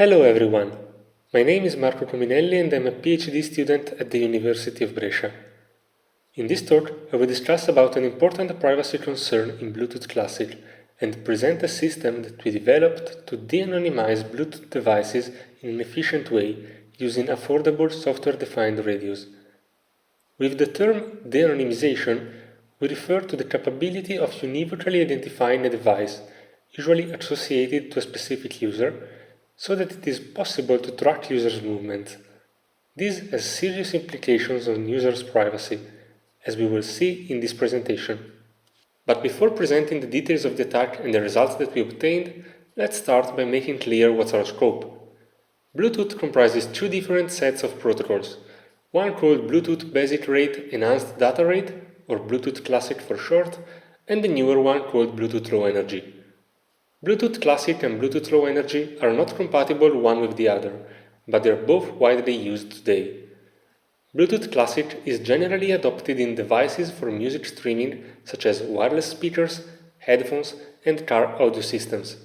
Hello everyone, my name is Marco Cominelli and I'm a PhD student at the University of Brescia. In this talk, I will discuss about an important privacy concern in Bluetooth Classic and present a system that we developed to de-anonymize Bluetooth devices in an efficient way using affordable software-defined radios. With the term de-anonymization, we refer to the capability of univocally identifying a device, usually associated to a specific user, so that it is possible to track users' movement. This has serious implications on users' privacy, as we will see in this presentation. But before presenting the details of the attack and the results that we obtained, let's start by making clear what's our scope. Bluetooth comprises two different sets of protocols, one called Bluetooth Basic Rate Enhanced Data Rate, or Bluetooth Classic for short, and the newer one called Bluetooth Low Energy. Bluetooth Classic and Bluetooth Low Energy are not compatible one with the other, but they are both widely used today. Bluetooth Classic is generally adopted in devices for music streaming such as wireless speakers, headphones, and car audio systems.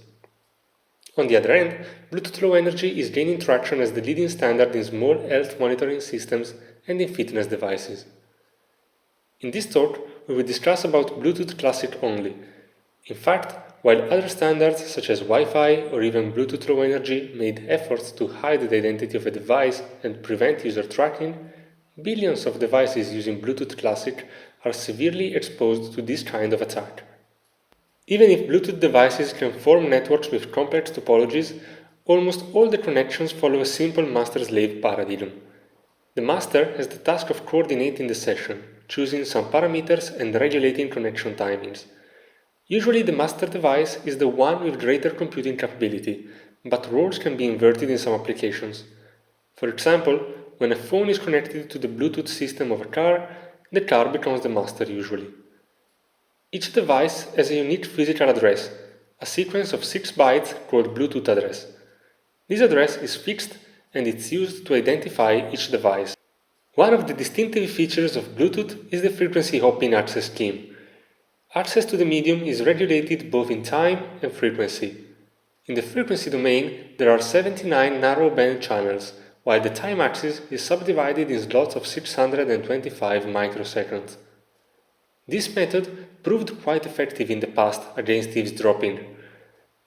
On the other hand, Bluetooth Low Energy is gaining traction as the leading standard in small health monitoring systems and in fitness devices. In this talk, we will discuss about Bluetooth Classic only. In fact, while other standards such as Wi-Fi or even Bluetooth Low Energy made efforts to hide the identity of a device and prevent user tracking, billions of devices using Bluetooth Classic are severely exposed to this kind of attack. Even if Bluetooth devices can form networks with complex topologies, almost all the connections follow a simple master-slave paradigm. The master has the task of coordinating the session, choosing some parameters and regulating connection timings. Usually the master device is the one with greater computing capability, but roles can be inverted in some applications. For example, when a phone is connected to the Bluetooth system of a car, the car becomes the master usually. Each device has a unique physical address, a sequence of 6 bytes called Bluetooth address. This address is fixed and it's used to identify each device. One of the distinctive features of Bluetooth is the frequency hopping access scheme. Access to the medium is regulated both in time and frequency. In the frequency domain, there are 79 narrow-band channels, while the time axis is subdivided in slots of 625 microseconds. This method proved quite effective in the past against eavesdropping.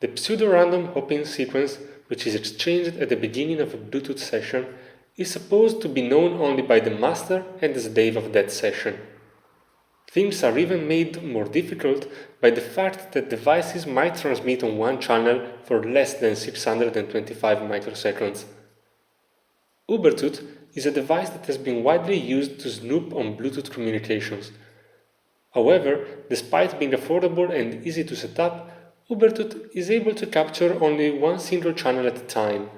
The pseudo-random hopping sequence, which is exchanged at the beginning of a Bluetooth session, is supposed to be known only by the master and the slave of that session. Things are even made more difficult by the fact that devices might transmit on one channel for less than 625 microseconds. Ubertooth is a device that has been widely used to snoop on Bluetooth communications. However, despite being affordable and easy to set up, Ubertooth is able to capture only one single channel at a time.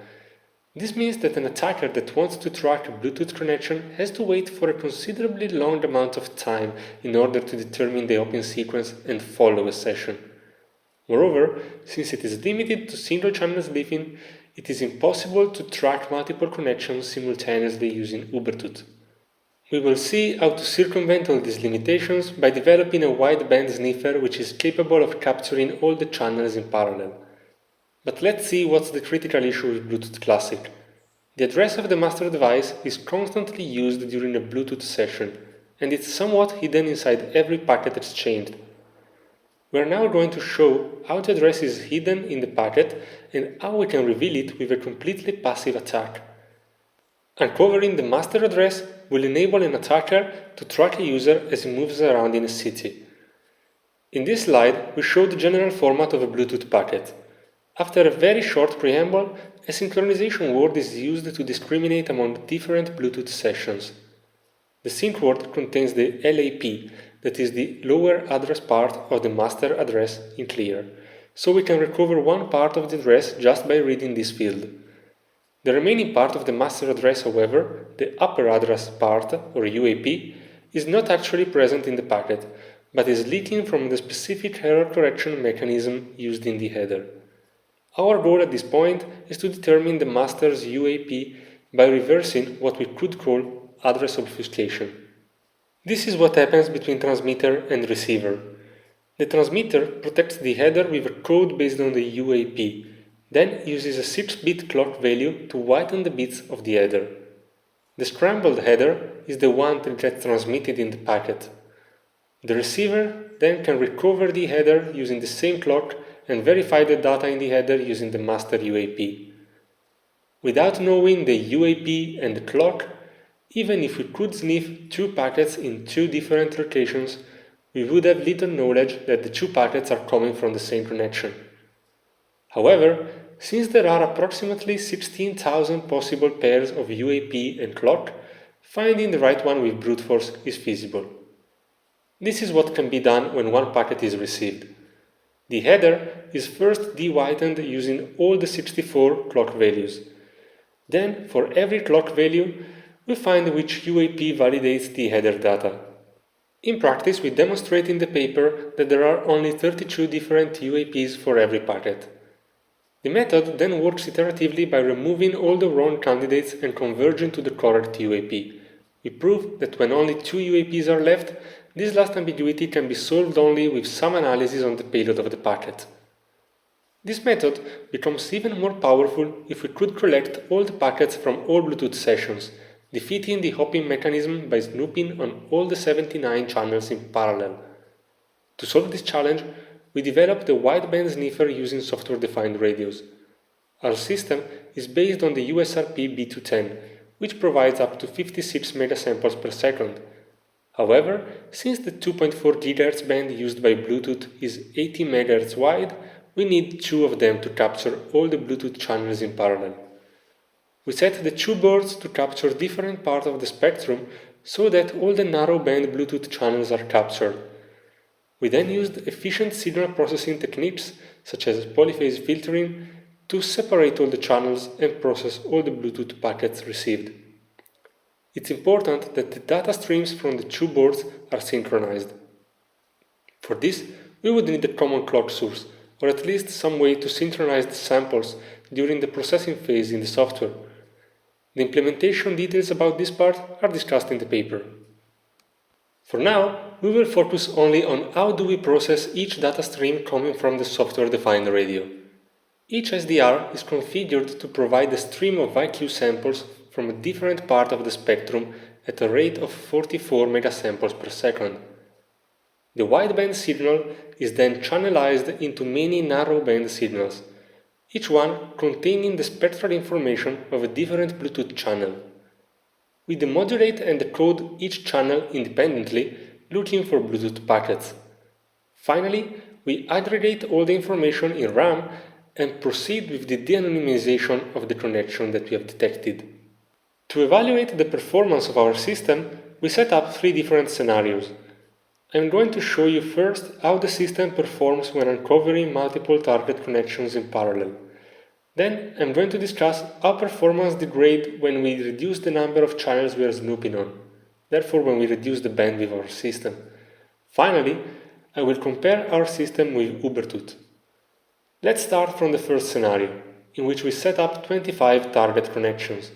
This means that an attacker that wants to track a Bluetooth connection has to wait for a considerably long amount of time in order to determine the hopping sequence and follow a session. Moreover, since it is limited to single-channel sniffing, it is impossible to track multiple connections simultaneously using Ubertooth. We will see how to circumvent all these limitations by developing a wideband sniffer which is capable of capturing all the channels in parallel. But let's see what's the critical issue with Bluetooth Classic. The address of the master device is constantly used during a Bluetooth session, and it's somewhat hidden inside every packet exchanged. We are now going to show how the address is hidden in the packet and how we can reveal it with a completely passive attack. Uncovering the master address will enable an attacker to track a user as he moves around in a city. In this slide, we show the general format of a Bluetooth packet. After a very short preamble, a synchronization word is used to discriminate among different Bluetooth sessions. The sync word contains the LAP, that is the lower address part of the master address in clear, so we can recover one part of the address just by reading this field. The remaining part of the master address, however, the upper address part, or UAP, is not actually present in the packet, but is leaking from the specific error correction mechanism used in the header. Our goal at this point is to determine the master's UAP by reversing what we could call address obfuscation. This is what happens between transmitter and receiver. The transmitter protects the header with a code based on the UAP. then uses a 6-bit clock value to widen the bits of the header. The scrambled header is the one that gets transmitted in the packet. The receiver then can recover the header using the same clock and verify the data in the header using the master UAP. Without knowing the UAP and the clock, even if we could sniff 2 packets in 2 different locations, we would have little knowledge that the 2 packets are coming from the same connection. However, since there are approximately 16,000 possible pairs of UAP and clock, finding the right one with brute force is feasible. This is what can be done when one packet is received. The header is first de-widened using all the 64 clock values. Then, for every clock value, we find which UAP validates the header data. In practice, we demonstrate in the paper that there are only 32 different UAPs for every packet. The method then works iteratively by removing all the wrong candidates and converging to the correct UAP. We prove that when only 2 UAPs are left, this last ambiguity can be solved only with some analysis on the payload of the packet. This method becomes even more powerful if we could collect all the packets from all Bluetooth sessions, defeating the hopping mechanism by snooping on all the 79 channels in parallel. To solve this challenge, we developed the Wideband sniffer using software-defined radios. Our system is based on the USRP B210, which provides up to 56 megasamples per second. However, since the 2.4 GHz band used by Bluetooth is 80 MHz wide, we need 2 of them to capture all the Bluetooth channels in parallel. We set the 2 boards to capture different parts of the spectrum so that all the narrow-band Bluetooth channels are captured. We then used efficient signal processing techniques, such as polyphase filtering, to separate all the channels and process all the Bluetooth packets received. It's important that the data streams from the 2 boards are synchronized. For this, we would need a common clock source, or at least some way to synchronize the samples during the processing phase in the software. The implementation details about this part are discussed in the paper. For now, we will focus only on how do we process each data stream coming from the software-defined radio. Each SDR is configured to provide a stream of IQ samples from a different part of the spectrum at a rate of 44 megasamples per second. The wideband signal is then channelized into many narrow-band signals, each one containing the spectral information of a different Bluetooth channel. We demodulate and decode each channel independently, looking for Bluetooth packets. Finally, we aggregate all the information in RAM and proceed with the de-anonymization of the connection that we have detected. To evaluate the performance of our system, we set up 3 different scenarios. I'm going to show you first how the system performs when uncovering multiple target connections in parallel. Then I'm going to discuss how performance degrades when we reduce the number of channels we are snooping on, therefore when we reduce the bandwidth of our system. Finally, I will compare our system with Ubertooth. Let's start from the first scenario, in which we set up 25 target connections.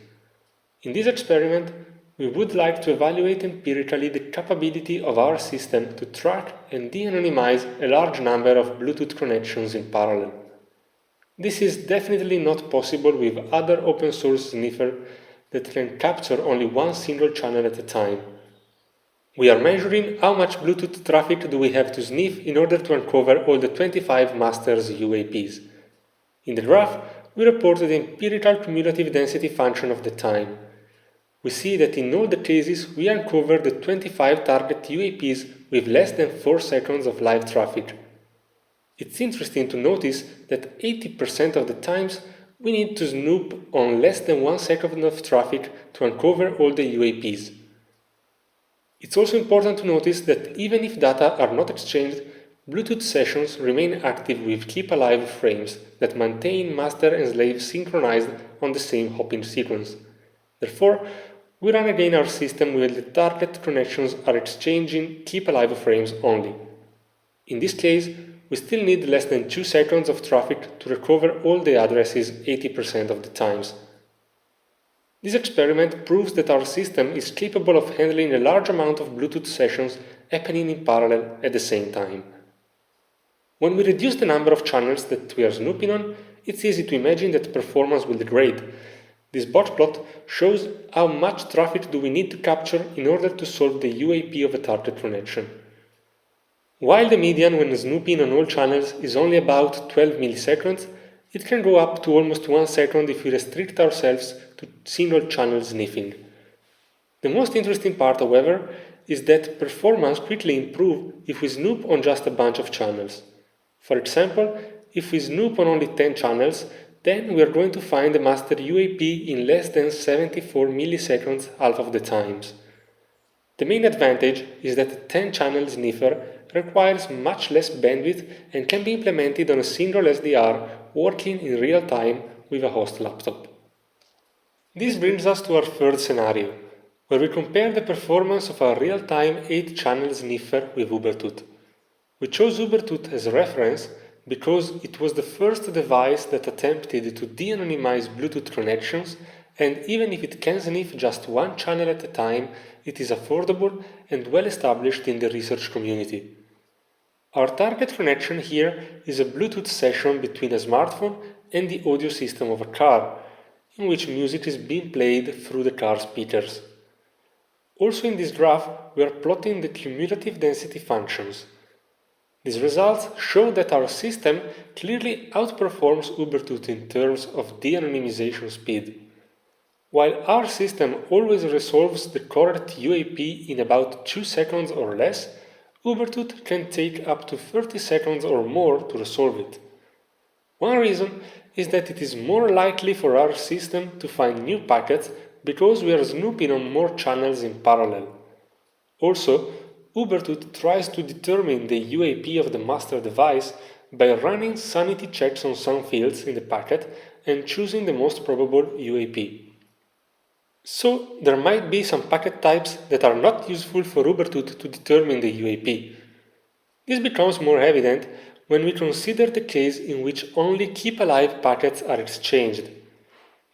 In this experiment, we would like to evaluate empirically the capability of our system to track and de-anonymize a large number of Bluetooth connections in parallel. This is definitely not possible with other open source sniffer that can capture only one single channel at a time. We are measuring how much Bluetooth traffic do we have to sniff in order to uncover all the 25 masters UAPs. In the graph, we reported the empirical cumulative density function of the time. We see that in all the cases we uncover the 25 target UAPs with less than 4 seconds of live traffic. It's interesting to notice that 80% of the times we need to snoop on less than 1 second of traffic to uncover all the UAPs. It's also important to notice that even if data are not exchanged, Bluetooth sessions remain active with keep alive frames that maintain master and slave synchronized on the same hopping sequence. Therefore, we run again our system where the target connections are exchanging keep alive frames only. In this case, we still need less than 2 seconds of traffic to recover all the addresses 80% of the times. This experiment proves that our system is capable of handling a large amount of Bluetooth sessions happening in parallel at the same time. When we reduce the number of channels that we are snooping on, it's easy to imagine that performance will degrade. This bot plot shows how much traffic do we need to capture in order to solve the UAP of a target connection. While the median when snooping on all channels is only about 12 milliseconds, it can go up to almost 1 second if we restrict ourselves to single channel sniffing. The most interesting part, however, is that performance quickly improves if we snoop on just a bunch of channels. For example, if we snoop on only 10 channels, then we are going to find the master UAP in less than 74 milliseconds half of the times. The main advantage is that a 10-channel sniffer requires much less bandwidth and can be implemented on a single SDR working in real time with a host laptop. This brings us to our third scenario, where we compare the performance of our real-time 8-channel sniffer with Ubertooth. We chose Ubertooth as a reference because it was the first device that attempted to de-anonymize Bluetooth connections, and even if it can sniff just one channel at a time, it is affordable and well established in the research community. Our target connection here is a Bluetooth session between a smartphone and the audio system of a car, in which music is being played through the car speakers. Also in this graph, we are plotting the cumulative density functions. These results show that our system clearly outperforms Ubertooth in terms of de-anonymization speed. While our system always resolves the correct UAP in about 2 seconds or less, Ubertooth can take up to 30 seconds or more to resolve it. One reason is that it is more likely for our system to find new packets because we are snooping on more channels in parallel. Also, Ubertooth tries to determine the UAP of the master device by running sanity checks on some fields in the packet and choosing the most probable UAP. So, there might be some packet types that are not useful for Ubertooth to determine the UAP. This becomes more evident when we consider the case in which only keep-alive packets are exchanged.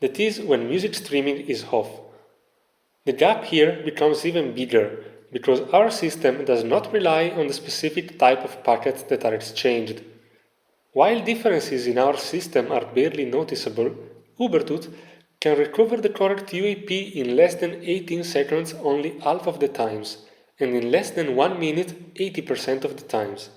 That is, when music streaming is off. The gap here becomes even bigger because our system does not rely on the specific type of packets that are exchanged. While differences in our system are barely noticeable, Ubertooth can recover the correct UAP in less than 18 seconds only half of the times, and in less than 1 minute 80% of the times.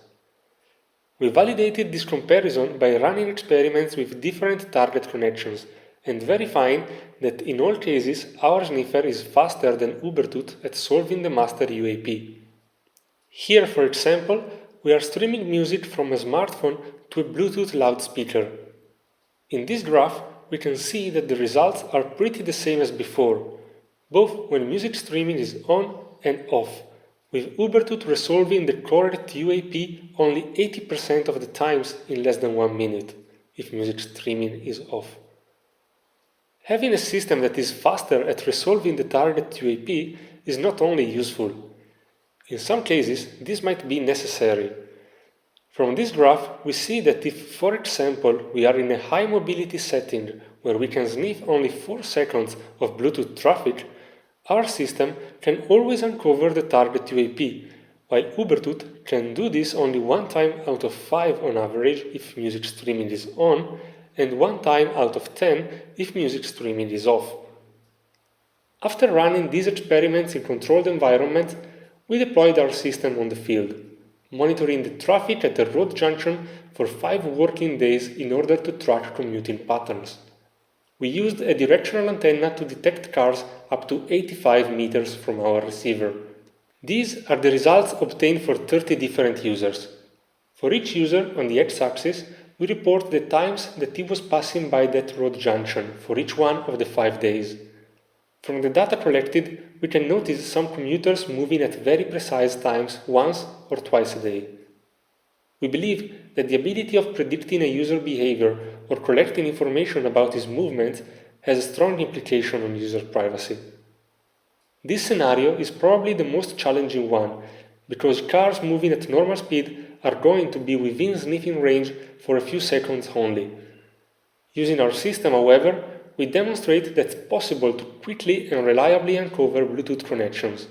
We validated this comparison by running experiments with different target connections and verifying that in all cases our sniffer is faster than Ubertooth at solving the master UAP. Here, for example, we are streaming music from a smartphone to a Bluetooth loudspeaker. In this graph, we can see that the results are pretty the same as before, both when music streaming is on and off, with Ubertooth resolving the correct UAP only 80% of the times in less than 1 minute, if music streaming is off. Having a system that is faster at resolving the target UAP is not only useful. In some cases, this might be necessary. From this graph, we see that if, for example, we are in a high mobility setting where we can sniff only 4 seconds of Bluetooth traffic, our system can always uncover the target UAP, while Ubertooth can do this only 1 time out of 5 on average if music streaming is on, and 1 time out of 10 if music streaming is off. After running these experiments in controlled environment, we deployed our system on the field, monitoring the traffic at the road junction for 5 working days in order to track commuting patterns. We used a directional antenna to detect cars up to 85 meters from our receiver. These are the results obtained for 30 different users. For each user on the x-axis, we report the times that he was passing by that road junction for each one of the 5 days. From the data collected, we can notice some commuters moving at very precise times once or twice a day. We believe that the ability of predicting a user behavior or collecting information about his movement has a strong implication on user privacy. This scenario is probably the most challenging one, because cars moving at normal speed are going to be within sniffing range for a few seconds only. Using our system, however, we demonstrate that it's possible to quickly and reliably uncover Bluetooth connections.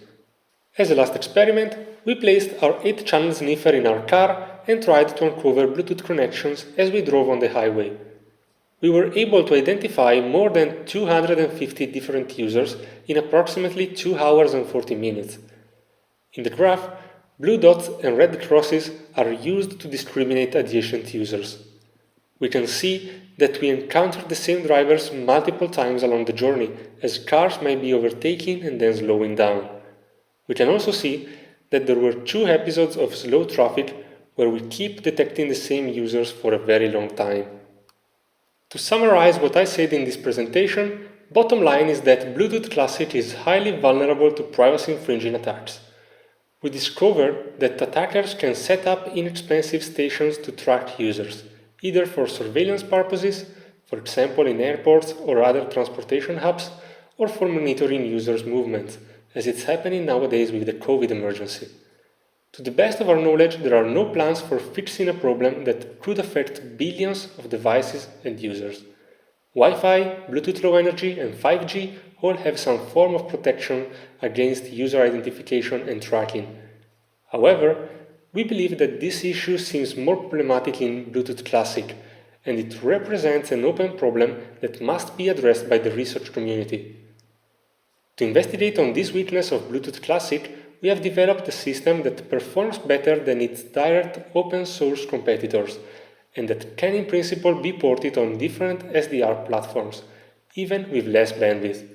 As a last experiment, we placed our 8-channel sniffer in our car and tried to uncover Bluetooth connections as we drove on the highway. We were able to identify more than 250 different users in approximately 2 hours and 40 minutes. In the graph, blue dots and red crosses are used to discriminate adjacent users. We can see that we encountered the same drivers multiple times along the journey, as cars might be overtaking and then slowing down. We can also see that there were 2 episodes of slow traffic where we keep detecting the same users for a very long time. To summarize what I said in this presentation, bottom line is that Bluetooth Classic is highly vulnerable to privacy-infringing attacks. We discovered that attackers can set up inexpensive stations to track users, either for surveillance purposes, for example in airports or other transportation hubs, or for monitoring users' movements, as it's happening nowadays with the COVID emergency. To the best of our knowledge, there are no plans for fixing a problem that could affect billions of devices and users. Wi-Fi, Bluetooth Low Energy, and 5G all have some form of protection against user identification and tracking. However, we believe that this issue seems more problematic in Bluetooth Classic, and it represents an open problem that must be addressed by the research community. To investigate on this weakness of Bluetooth Classic, we have developed a system that performs better than its direct open-source competitors, and that can in principle be ported on different SDR platforms, even with less bandwidth.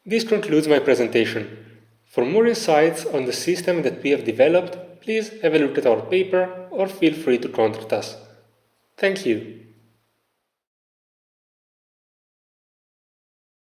This concludes my presentation. For more insights on the system that we have developed, please have a look at our paper or feel free to contact us. Thank you.